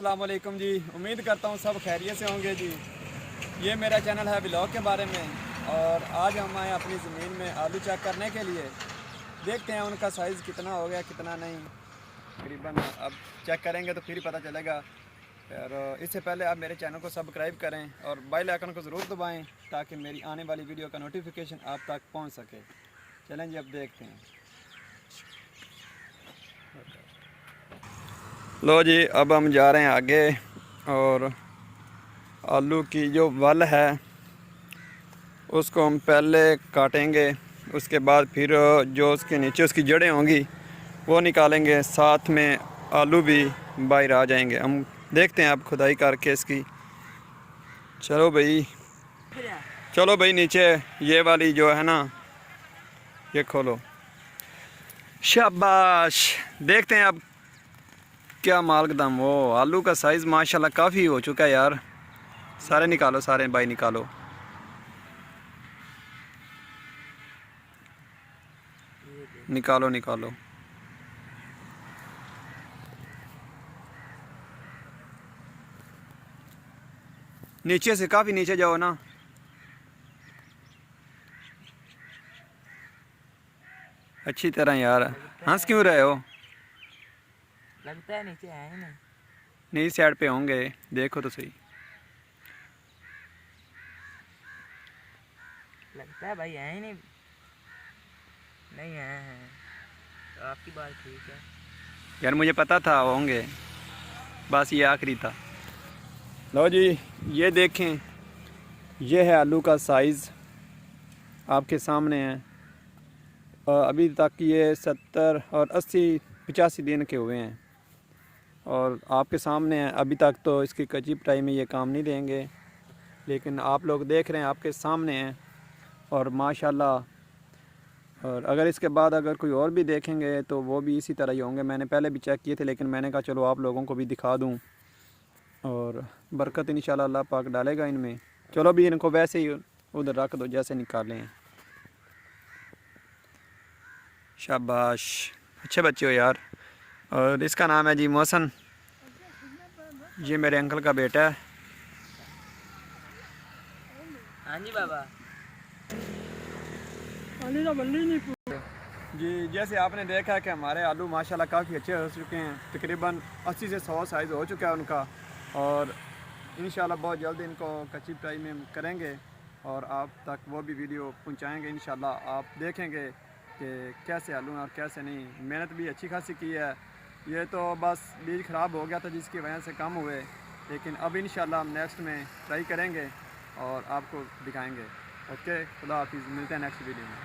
अस्सलाम वालेकुम जी। उम्मीद करता हूँ सब खैरियत से होंगे जी। ये मेरा चैनल है ब्लॉग के बारे में और आज हम आए अपनी ज़मीन में आलू चेक करने के लिए। देखते हैं उनका साइज़ कितना हो गया कितना नहीं, तकरीबन अब चेक करेंगे तो फिर ही पता चलेगा। और इससे पहले आप मेरे चैनल को सब्सक्राइब करें और बेल आइकन को ज़रूर दबाएं ताकि मेरी आने वाली वीडियो का नोटिफिकेशन आप तक पहुँच सके। चलें जी, अब देखते हैं। लो जी, अब हम जा रहे हैं आगे और आलू की जो वल है उसको हम पहले काटेंगे, उसके बाद फिर जो उसके नीचे उसकी जड़ें होंगी वो निकालेंगे, साथ में आलू भी बाहर आ जाएंगे। हम देखते हैं अब खुदाई करके इसकी। चलो भाई नीचे ये वाली जो है ना ये खोलो। शाबाश, देखते हैं अब क्या मालकदम। वो आलू का साइज़ माशाल्लाह काफ़ी हो चुका है यार। सारे निकालो, सारे भाई निकालो। निकालो निकालो। नीचे से काफ़ी नीचे जाओ ना। अच्छी तरह यार, हंस क्यों रहे हो? लगता है नीचे है ही नहीं। नहीं, साइड पे होंगे, देखो तो सही। लगता है भाई है ही नहीं। नहीं है तो आपकी बात ठीक है यार मुझे पता था होंगे, बस ये आखिरी था। लो जी, ये देखें, ये है आलू का साइज़ आपके सामने है। अभी तक ये 70 और 80-85 दिन के हुए हैं और आपके सामने है। अभी तक तो इसकी कच्ची पिटाई में ये काम नहीं देंगे, लेकिन आप लोग देख रहे हैं, आपके सामने हैं और माशाल्लाह। और अगर इसके बाद अगर कोई और भी देखेंगे तो वो भी इसी तरह ही होंगे। मैंने पहले भी चेक किए थे, लेकिन मैंने कहा चलो आप लोगों को भी दिखा दूं और बरकत इंशाल्लाह अल्लाह पाक डालेगा इनमें। चलो भी इनको वैसे ही उधर रख दो जैसे निकाले हैं। शाबाश, अच्छे बच्चे हो यार। और इसका नाम है जी मोहसन। ये मेरे अंकल का बेटा है। हाँ जी बाबा। जी, जैसे आपने देखा है कि हमारे आलू माशाल्लाह काफ़ी अच्छे हो चुके हैं। तकरीबन 80 से 100 साइज़ हो चुका है उनका और इंशाल्लाह बहुत जल्द इनको कच्ची पिटाई में करेंगे और आप तक वो भी वीडियो पहुंचाएंगे। इंशाल्लाह आप देखेंगे कि कैसे आलू हैं और कैसे नहीं। मेहनत भी अच्छी खासी की है। ये तो बस बीज ख़राब हो गया था जिसकी वजह से कम हुए, लेकिन अब इंशाल्लाह हम नेक्स्ट में ट्राई करेंगे और आपको दिखाएंगे। ओके, खुदा हाफिज़, मिलते हैं नेक्स्ट वीडियो में।